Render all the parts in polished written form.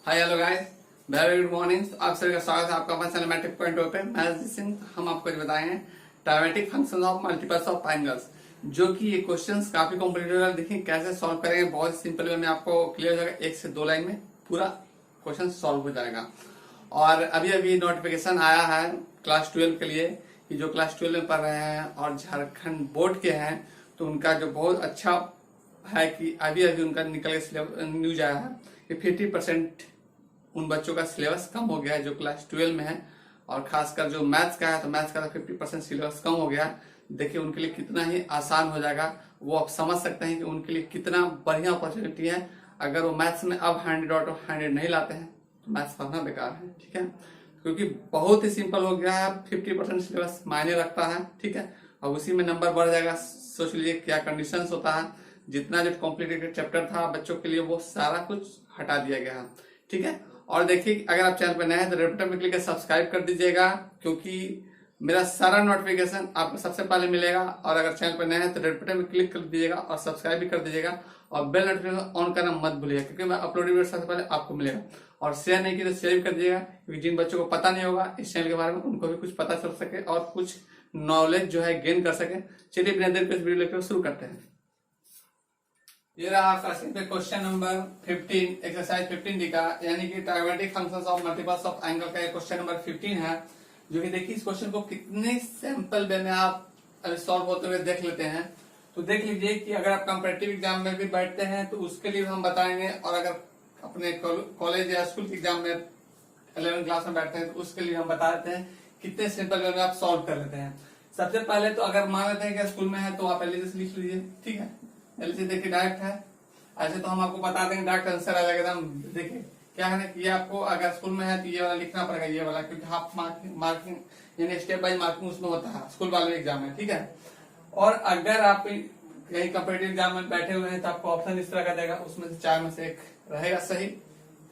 Hi hello guys, very good morning. आप सभी का स्वागत है आपका अपना चैनल मैट्रिक पॉइंट पे। मैं अजीत सिंह। हम आपको आज बताएंगे trigonometric functions of multiples of angles, जो कि ये क्वेश्चंस काफी कॉम्प्लिकेटेड है। देखिए कैसे सॉल्व करेंगे, बहुत सिंपल वे में आपको क्लियर हो जाएगा। 1 से 2 लाइन में पूरा क्वेश्चन सॉल्व हो जाएगा। और अभी अभी नोटिफिकेशन आया है क्लास 12 के लिए कि जो क्लास 12 में पढ़ रहे हैं और झारखंड बोर्ड के हैं, तो उनका जो बहुत अच्छा है कि अभी अभी उनका निकल के न्यूज आया है कि 50% उन बच्चों का सिलेबस कम हो गया है जो क्लास 12 में है। और खासकर जो मैथ्स का है, तो मैथ्स का 50% सिलेबस कम हो गया है। देखिए उनके लिए कितना ही आसान हो जाएगा, वो आप समझ सकते हैं कि उनके लिए कितना बढ़िया अपॉर्चुनिटी है। अगर वो मैथ्स में अब 100 आउट ऑफ 100 नहीं लाते हैं तो मैथ्स पढ़ना बेकार है, ठीक है। क्योंकि बहुत ही सिंपल हो गया है, 50% सिलेबस मायने रखता है, ठीक है। और उसी में नंबर बढ़ जाएगा। सोच लीजिए क्या कंडीशंस होता है। जितना जो कॉम्प्लिकेटेड चैप्टर था बच्चों के लिए वो सारा कुछ हटा दिया गया है, ठीक है। और देखिए अगर आप चैनल पर नए हैं तो रेड बटन पर क्लिक कर सब्सक्राइब कर दीजिएगा, क्योंकि मेरा सारा नोटिफिकेशन आपको सबसे पहले मिलेगा। और अगर चैनल पर नए हैं तो रेड बटन पर क्लिक कर दीजिएगा और सब्सक्राइब भी कर दीजिएगा। और बेल नोटिफिकेशन ऑन करना मत भूलिएगा, क्योंकि मैं अपलोड वीडियो सबसे पहले आपको मिलेगा। और शेयर नहीं किया तो शेयर भी कर दीजिएगा, क्योंकि जिन बच्चों को पता नहीं होगा इस चैनल के बारे में उनको भी कुछ पता चल सके और कुछ नॉलेज जो है गेन कर सके। चलिए बिना देर के इस वीडियो लेकर शुरू करते हैं। ये रहा आपका क्वेश्चन नंबर 15 एक्सरसाइज 15 का, यानी कि trigonometric functions of multiples of angle का क्वेश्चन नंबर 15 है। जो कि देखिए इस क्वेश्चन को कितने सिंपल वे में आप सॉल्व होते हुए देख लेते हैं। तो देख लीजिए कि अगर आप कंपैरेटिव एग्जाम में भी बैठते हैं तो उसके लिए हम बताएंगे, और अगर अपने कॉलेज या स्कूल के एग्जाम में 11th क्लास में बैठते हैं तो उसके लिए हम बता देते हैं कितने सिंपल वे में आप सॉल्व कर लेते हैं। सबसे पहले तो अगर मान लेते हैं कि स्कूल में है तो आप पहले से लिख लीजिए, ठीक है। एलसी देखिए डायरेक्ट है, ऐसे तो हम आपको बता देंगे डायरेक्ट आंसर आ जाएगा एकदम। देखिए क्या है ना कि ये आपको अगर स्कूल में है तो ये वाला लिखना पड़ेगा, ये वाला, क्योंकि हाफ मार्किंग यानी स्टेप बाय मार्किंग उसमें होता है स्कूल वाले एग्जाम में, ठीक है। और अगर आप कहीं कम्पिटेटिव एग्जाम में बैठे हुए हैं तो आपको ऑप्शन इस तरह का देगा, उसमें से 4 में से 1 रहेगा सही,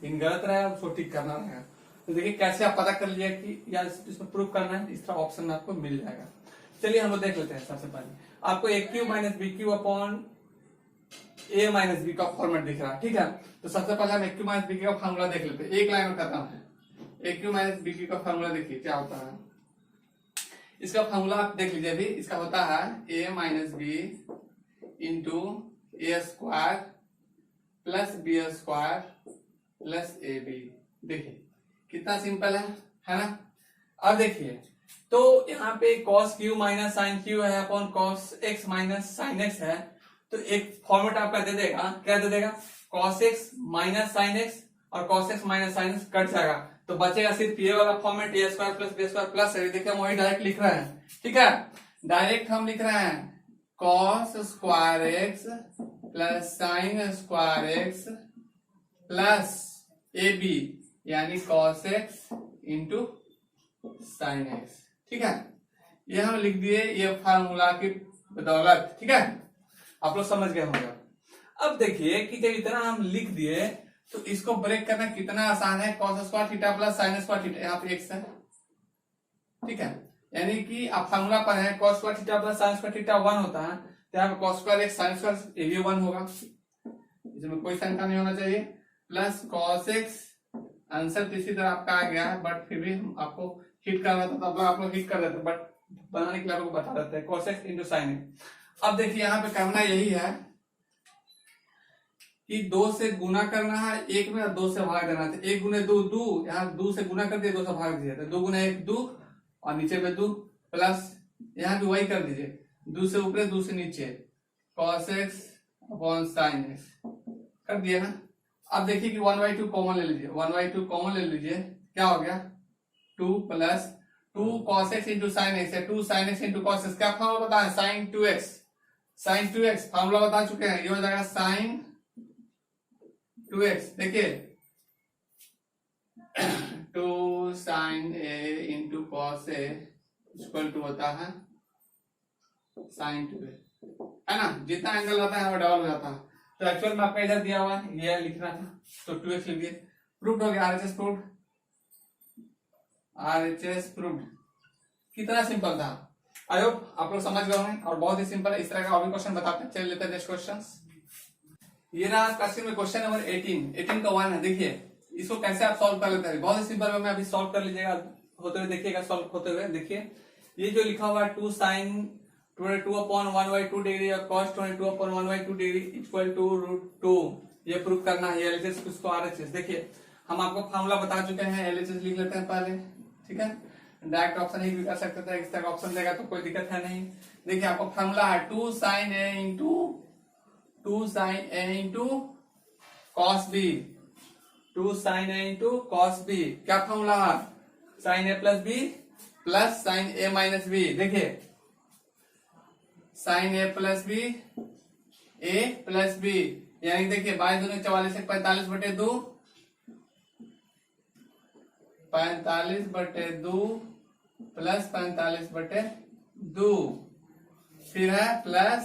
3 गलत रहेगा, उसको ठीक करना रहेगा। तो देखिए कैसे आप पता कर लीजिए कि यार इसमें प्रूफ करना है, इस तरह ऑप्शन में आपको मिल जाएगा। चलिए हम लोग देख लेते हैं। सबसे पहले आपको a cube minus b cube upon a minus b का फॉर्मेट दिख रहा है, ठीक है। तो सबसे पहले हम ए क्यू माइनस बी का फॉर्मूला देख लेते हैं, एक लाइन में खत्म है। A cube minus b cube का फॉर्मूला देखिए क्या होता है। इसका फॉर्मूला आप देख लीजिए अभी, इसका होता है a minus b into a square plus b square plus a b. देखिए कितना सिंपल है ना। अब देखिए तो यहाँ पे cos cube minus sine cube है upon cos x minus sine x है। तो एक फॉर्मेट आपका दे देगा, क्या दे देगा, cos x minus sine x, और cos x minus sine x cut जाएगा तो बचेगा सिर्फ ये वाला format, a square plus b square plus है। देखिए हम वही डायरेक्ट लिख रहे हैं, ठीक है। डायरेक्ट हम लिख रहे हैं cos square x plus sine square x plus a b, यानी cos x into sine x, ठीक है। ये हम लिख दिए ये फार्मूला की बदौलत, ठीक है। आप लोग समझ गए होंगे। अब देखिए कि जब इतना हम लिख दिए तो इसको ब्रेक करना कितना आसान है। cos square theta plus sine square theta, यहाँ पे x है, ठीक है। यानी कि आप फार्मूला पर है cos square theta plus sine square theta 1 होता है, तो यहाँ पे cos square x sine square ये भी 1 होगा, इसमें कोई शंका नहीं होना चाहिए। प्लस cos x, आंसर तो इसी तरह आपका आ गया है, बट फिर भी हम आपको हिट कर रहा था तो आप लोग हिट कर देते, बट बनाने के लिए आपको बता देते हैं cos x into sine x. अब देखिए यहाँ पे करना यही है कि 2 से गुना करना है, 1 में, और 2 से भाग देना है। 1 गुने 2 2, यहाँ 2 से गुना कर दिया, 2 से भाग दिया, तो 2 गुना 1 2, और नीचे पे 2 प्लस यहाँ भी वही कर दीजिए, 2 से ऊपर 2 से नीचे cos x upon sine x कर दिया ना। अब देखिए कि 1/2 कॉमन ले लीजिए, 1/2 कॉमन ले लीजिए, क्या हो गया 2 plus 2 cos x into sine x है, 2 sin x into cos x। क्या फॉर्मूला बताया, sine 2x, sine 2x formula बता चुके हैं। ये हो जाएगा साइन 2x। देखिए 2 sine a into cos a equal to होता है साइन 2a, है ना। जितना एंगल होता है वो डबल हो जाता है। तो एक्चुअल में आपका इधर दिया हुआ है, ये लिखना था, तो 2x लिख दिए। प्रूफ हो गया, RHS प्रूफ, RHS प्रूफ। कितना सिंपल था, आई होप आप लोग समझ गए होंगे। और बहुत ही सिंपल है, इस तरह का और भी क्वेश्चन बताते हैं। चल लेते हैं नेक्स्ट क्वेश्चन। ये रहा क्वेश्चन में क्वेश्चन नंबर 18 का 1 है। देखिए इसको कैसे आप सॉल्व कर लेते हैं, बहुत ही सिंपल वे में अभी सॉल्व कर लीजिएगा, होते हुए देखिएगा, सॉल्व होते हुए देखिए। ये जो लिखा हुआ है 2 sin 22/1/2 डिग्री और cos 22/1/2 डिग्री इक्वल टू √2, ये प्रूव करना है एलएचएस किसको आरएचएस। देखिए हम आपको फॉर्मूला बता चुके हैं, एलएचएस लिख लेते हैं पहले, ठीक है। डायरेक्ट ऑप्शन ही भी कर सकते थे, इस तरह ऑप्शन देगा तो कोई दिक्कत है नहीं। देखिए आपको फॉर्मूला है 2 sin A into cos B, 2 sin A into cos B। क्या फॉर्मूला है, sin A plus B plus sin A minus B। देखिए sin A plus B, A plus B, यानी देखिए 22 44 से 45/2, 45/2 प्लस 45/2, फिर है plus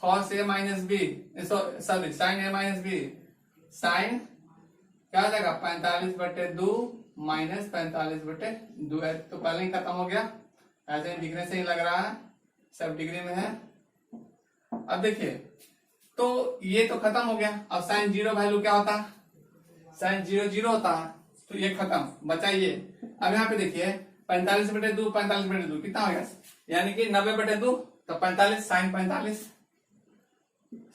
cos A minus b, sorry sin A minus b, sine क्या हो जाएगा 45/2 माइनस 45/2 है, तो पहले ही खत्म हो गया, ऐसे ही दिखने से ही लग रहा है सब डिग्री में है। अब देखिए तो ये तो खत्म हो गया, अब साइन 0 वैल्यू क्या होता है, साइन 0 0 होता है, तो ये खत्म, बचा ये। अब यहाँ पे देखिए 45/2 45/2 कितना हो गया, यानी कि 90/2, तो 45 साइन 45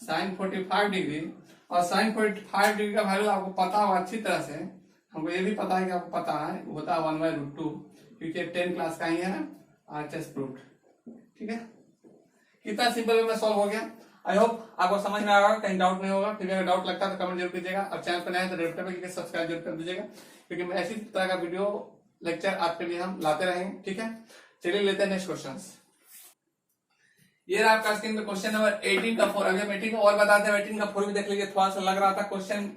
साइन 45 डिग्री, और साइन 45 डिग्री का वैल्यू आपको पता होगा अच्छी तरह से, हमको ये भी पता है कि आपको पता है होता है 1/√2, क्योंकि 10 क्लास का ही है ना आरएचएस प्रूफ, ठीक है। कितना सिंपल में सॉल्व हो गया। आई होप आपको समझ में आएगा, कहीं डाउट नहीं होगा। फिर अगर डाउट लगता है तो कमेंट जरूर कीजिएगा, और चैनल पर नए हैं तो रेड बटन पर सब्सक्राइब जरूर कर दीजिएगा, क्योंकि मैं ऐसी तरह का वीडियो लेक्चर आपके लिए हम लाते रहेंगे, ठीक है। चलिए लेते हैं नेक्स्ट क्वेश्चन। ये रहा आपका स्क्रीन पे क्वेश्चन नंबर 18 का 4। अभी हम 18 को और बताते हैं, 18 का 4 भी देख लीजिए, थोड़ा सा लग रहा था क्वेश्चन।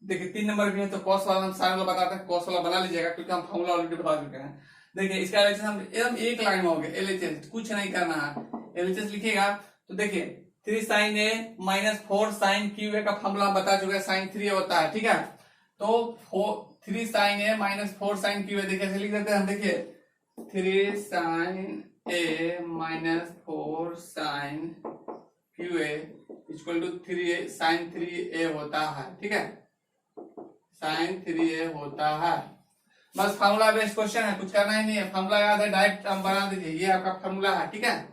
देखिए 3 नंबर भी है, तो कॉस वाला हम सारे वाला बताते हैं, कॉस वाला बना लीजिएगा, क्योंकि हम फॉर्मूला ऑलरेडी बता चुके हैं। देखिए इसका एलएचएस हम एकदम एक लाइन में हो गया, एलएचएस कुछ नहीं करना है, एलएचएस लिखिएगा तो देखिए 3 sin A minus 4 sin QA का फॉर्मूला बता चुके हैं, sin 3 होता है, ठीक है। तो 3 sin A minus 4 sin QA, देखिए ऐसे लिख देते हैं हम, देखिए 3 sin A minus 4 sin QA equal to 3 sin 3A होता है, ठीक है, sin 3A होता है। बस फार्मूला बेस्ड क्वेश्चन है, कुछ करना ही नहीं है, फार्मूला याद है डायरेक्ट हम बना दीजिए, ये आपका फार्मूला है, ठीक है।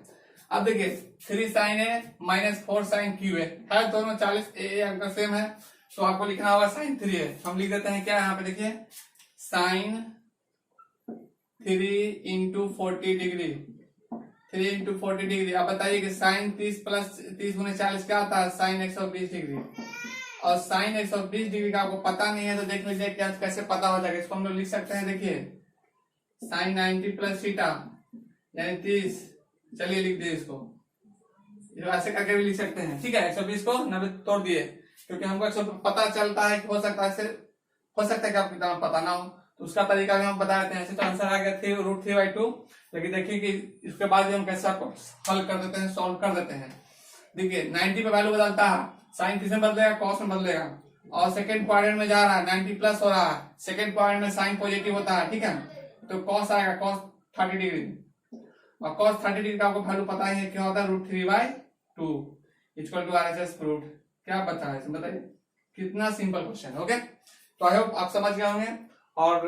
अब देखिए 3 sin A minus 4 sin QA है, दोनों 40 A अंक सेम है, तो आपको लिखना होगा sin 3A। हम लिख देते हैं क्या यहाँ पे, देखिए sin 3 into 40 degree, 3 into 40 degree. आप बताइए कि साइन 30 प्लस 30 गुने 40 क्या होता है, साइन 120 डिग्री, और साइन 120 डिग्री का आपको पता नहीं है तो देख लीजिए क्या कैसे पता हो जाएगा। इसको हम लोग लिख सकते हैं, देखिए साइन 90 प्लस थीटा यानी 30, चलिए लिख दिए इसको, ऐसे करके भी लिख सकते हैं, ठीक है। 120 को 90 तोड़ दिए, क्योंकि हमको पता चलता है कि हो सकता है कि आपको कितना पता ना हो, तो उसका तरीका भी हम बता देते हैं। ऐसे तो आंसर आ गया √3/2, लेकिन देखिए कि इसके बाद भी हम कैसे आपको हल कर देते हैं, सॉल्व कर देते हैं। देखिए 90 पे वैल्यू बदलता है, साइन किस में बदलेगा, कॉस में बदलेगा, और सेकंड क्वाड्रेंट में जा रहा है 90 प्लस हो रहा है, सेकंड क्वाड्रेंट में साइन पॉजिटिव होता है, ठीक है, तो कॉस आएगा cos 30 डिग्री, और cos 30 डिग्री का आपको वैल्यू पता ही है क्या होता है, √3/2 इक्वल टू आरएचएस प्रूफ। क्या बता है बताइए, कितना सिंपल क्वेश्चन, ओके। तो आई होप आप समझ गए होंगे, और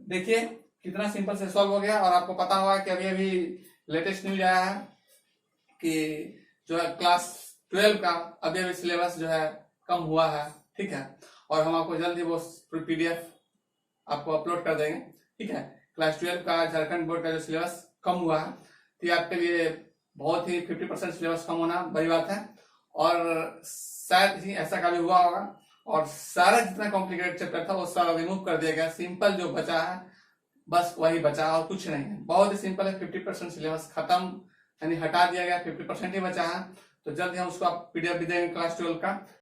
देखिए कितना सिंपल से सॉल्व हो गया। और आपको पता होगा कि अभी अभी लेटेस्ट न्यूज आया है कि जो है क्लास 12 का अभी अभी सिलेबस जो है कम हुआ है, ठीक है, और हम आपको जल्दी वो पीडीएफ आपको अपलोड कर देंगे, ठीक है। क्लास 12 का झारखंड बोर्ड का जो सिलेबस कम हुआ है, तो आपके लिए बहुत ही 50% सिलेबस कम होना बड़ी बात है, और शायद ही ऐसा कभी हुआ होगा, और सारा जितना कॉम्प्लिकेटेड चैप्टर था वो सारा रिमूव कर दिया गया, सिंपल जो बचा है बस वही बचा और कुछ नहीं है, बहुत ही सिंपल है। 50% सिलेबस खत्म यानी हटा दिया गया, 50% ही बचा है, तो जल्द ही हम उसको आप पीडीएफ भी देंगे क्लास 12 का।